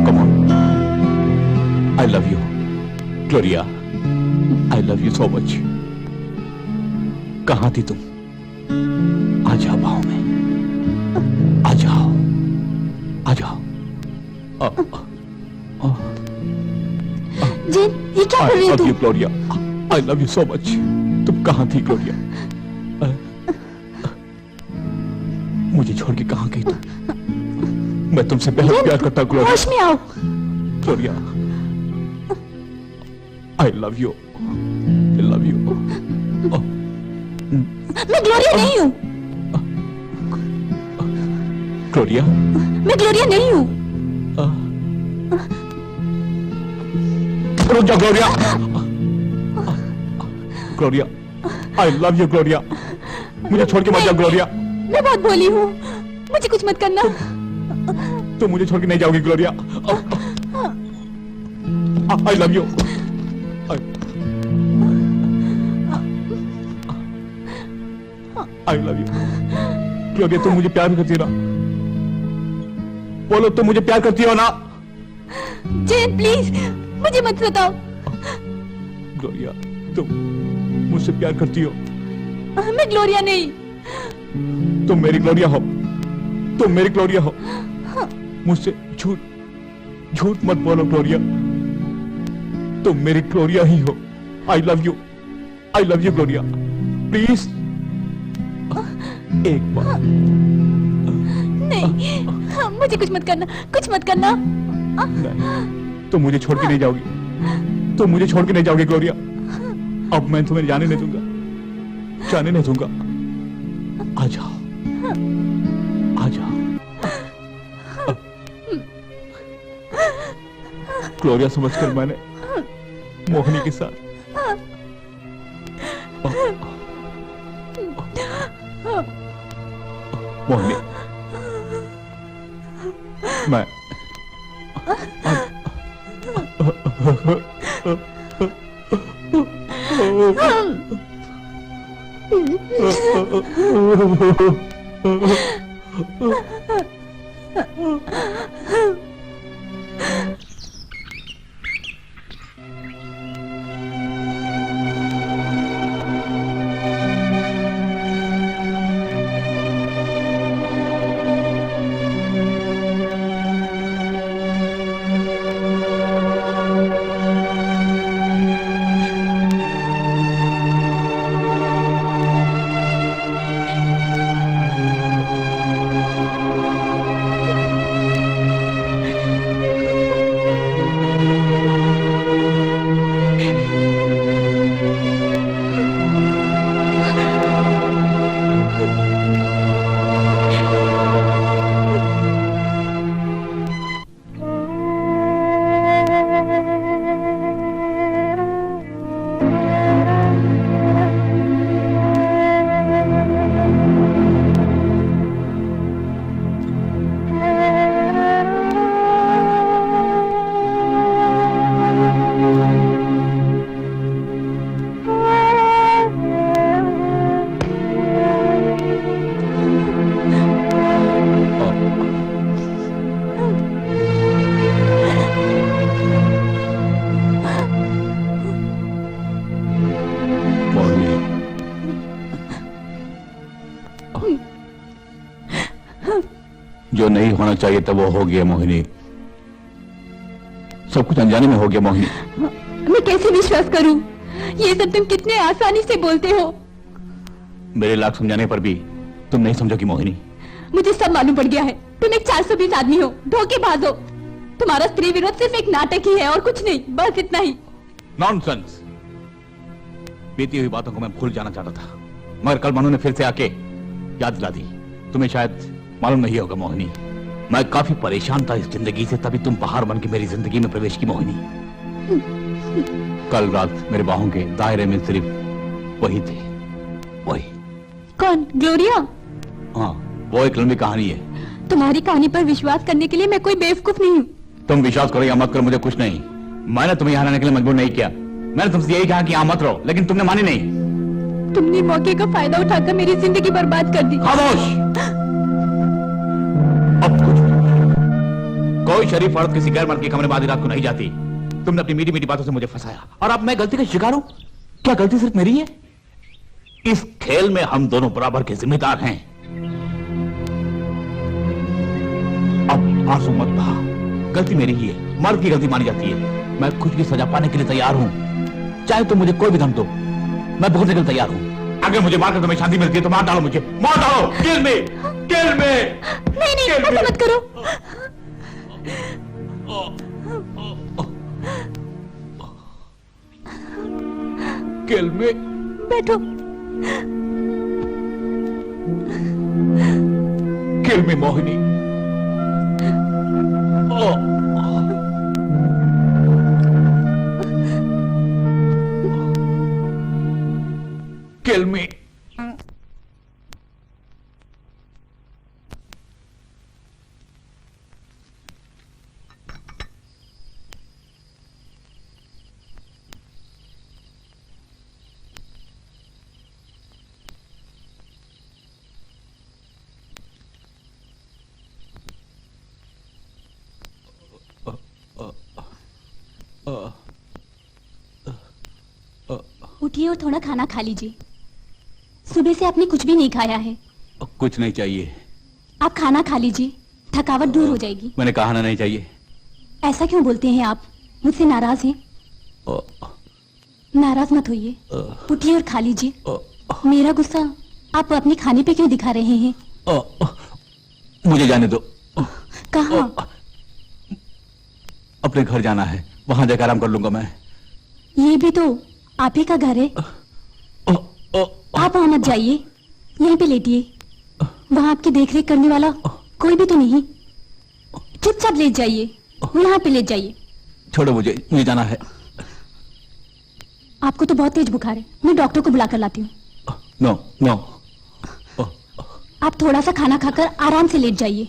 come on. I love you, Gloria. I love you so much. कहाँ थी तुम? आ जाओ बाहों में, आ जाओ, आ जाओ। जेन, ये क्या कर रही है I love तुम? you, Gloria. I love you so much. तुम कहाँ थी, Gloria? मुझे छोड़ के कहाँ गई तुम? मैं तुमसे बेहद प्यार करता हूँ, Gloria. होश में आओ। Gloria. I love you. I love you. Oh. मैं ग्लोरिया नहीं हूँ। Gloria. मैं ग्लोरिया नहीं हूँ। रुक जाओ, Gloria. Gloria. I love you, Gloria. मुझे छोड़ के मत जाओ, Gloria. मैं बहुत भोली हूँ, मुझे कुछ मत करना। तुम मुझे छोड़ के नहीं जाओगी, Gloria. I love you. I love you. Gloria, तुम मुझे प्यार करती हो ना? बोलो, तुम मुझे प्यार करती हो ना? जेन प्लीज मुझे मत सताओ। Gloria, तुम मुझसे प्यार करती हो? मैं ग्लोरिया नहीं। तुम मेरी ग्लोरिया हो, तुम मेरी ग्लोरिया हो। मुझसे झूठ मत बोलो, ग्लोरिया। तुम मेरी ग्लोरिया ही हो। I love you, Gloria. Please एक बार। नहीं, मुझे कुछ मत करना, कुछ मत करना। नहीं, तुम मुझे छोड़ के नहीं जाओगी, तुम मुझे छोड़ के नहीं जाओगी, ग्लोरिया। अब मैं तुम्हें जाने नहीं दूंगा, जाने नहीं दूंगा। आ जाओ, आ जाओ। ग्लोरिया समझकर मैंने मोहिनी के साथ मोहिनी, मैं जो नहीं होना चाहिए था वो हो गया मोहिनी, सब कुछ अनजाने में हो गया मोहिनी। मैं कैसे विश्वास करूं? ये सब तुम कितने आसानी से बोलते हो। मेरे लाख समझाने पर भी तुम नहीं समझोगी मोहिनी। मुझे सब मालूम पड़ गया है। तुम एक 420 आदमी हो, धोखेबाज हो। तुम्हारा स्त्री विरोध सिर्फ एक नाटक ही है और कुछ नहीं, बस इतना ही। नॉनसेंस। बीती हुई बातों को मैं भूल जाना चाहता था, मगर कल मनु ने फिर से आके याद दिला दी। तुम्हें शायद मालूम नहीं होगा मोहिनी, मैं काफी परेशान था इस जिंदगी से, तभी तुम बाहर बन के मेरी जिंदगी में प्रवेश की मोहिनी। कल रात मेरे बाहों के दायरे में सिर्फ वही थे, वही। कौन? ग्लोरिया? हाँ, वो एक लंबी कहानी है। तुम्हारी कहानी पर विश्वास करने के लिए मैं कोई बेवकूफ नहीं हूँ। तुम विश्वास करो या मत करो, मुझे कुछ नहीं। मैंने तुम्हें यहाँ रहने के लिए मजबूर नहीं किया। मैंने तुमसे यही कहा कि यहाँ मत रहो, लेकिन तुमने मानी नहीं। तुमने मौके का फायदा उठाकर मेरी जिंदगी बर्बाद कर दी। खामोश। अब कुछ कोई शरीफ औरत किसी गैर मर्द के कमरे में आधी रात को नहीं जाती। तुमने अपनी मीठी मीठी बातों से मुझे फंसाया और अब मैं गलती का शिकार हूं। क्या गलती सिर्फ मेरी है? इस खेल में हम दोनों बराबर के जिम्मेदार हैं। अब आंसू मत बहा, गलती मेरी ही है, मर्द की गलती मानी जाती है। मैं खुद की सजा पाने के लिए तैयार हूं, चाहे तुम मुझे कोई भी धम दो, मैं भुगतने के लिए तैयार हूं। अगर मुझे मारकर तुम्हें शांति मिलती है तो मार डालो मुझे, मार डालो, किल मी, किल मी। नहीं ऐसा मत करो। किल मी। बैठो। किल मी मोहिनी। Kill me. उठिए और थोड़ा खाना खा लीजिए। सुबह से आपने कुछ भी नहीं खाया है। कुछ नहीं चाहिए। आप खाना खा लीजिए, थकावट दूर हो जाएगी। मैंने कहा ना नहीं चाहिए। ऐसा क्यों बोलते हैं आप? मुझसे नाराज हैं? नाराज मत होइए, उठिए और खा लीजिए। मेरा गुस्सा आप अपने खाने पे क्यों दिखा रहे हैं? मुझे जाने दो। कहाँ? अपने घर जाना है, वहां जाकर आराम कर लूंगा मैं। ये भी तो आप ही का घर है। आप वहां मत जाइए, यहीं पे लेटिए। वहां आपकी देखरेख करने वाला कोई भी तो नहीं। चुपचाप लेट जाइए, यहाँ पे लेट जाइए। छोड़ो मुझे जाना है। आपको तो बहुत तेज बुखार है, मैं डॉक्टर को बुला कर लाती हूँ। No no. आप थोड़ा सा खाना खाकर आराम से लेट जाइए।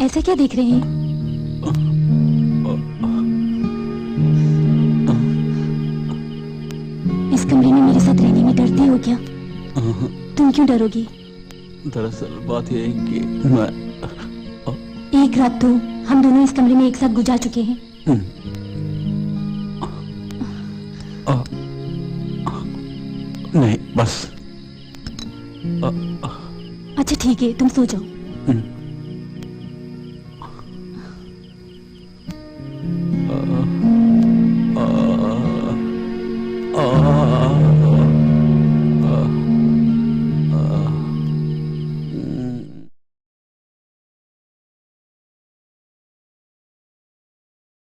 ऐसे क्या देख रहे हैं? इस कमरे में मेरे साथ रहने में डरती हो क्या? तुम क्यों डरोगी? दरअसल बात यह है कि मैं एक रात तो हम दोनों इस कमरे में एक साथ गुजार चुके हैं। नहीं बस। अच्छा ठीक है, तुम सो जाओ।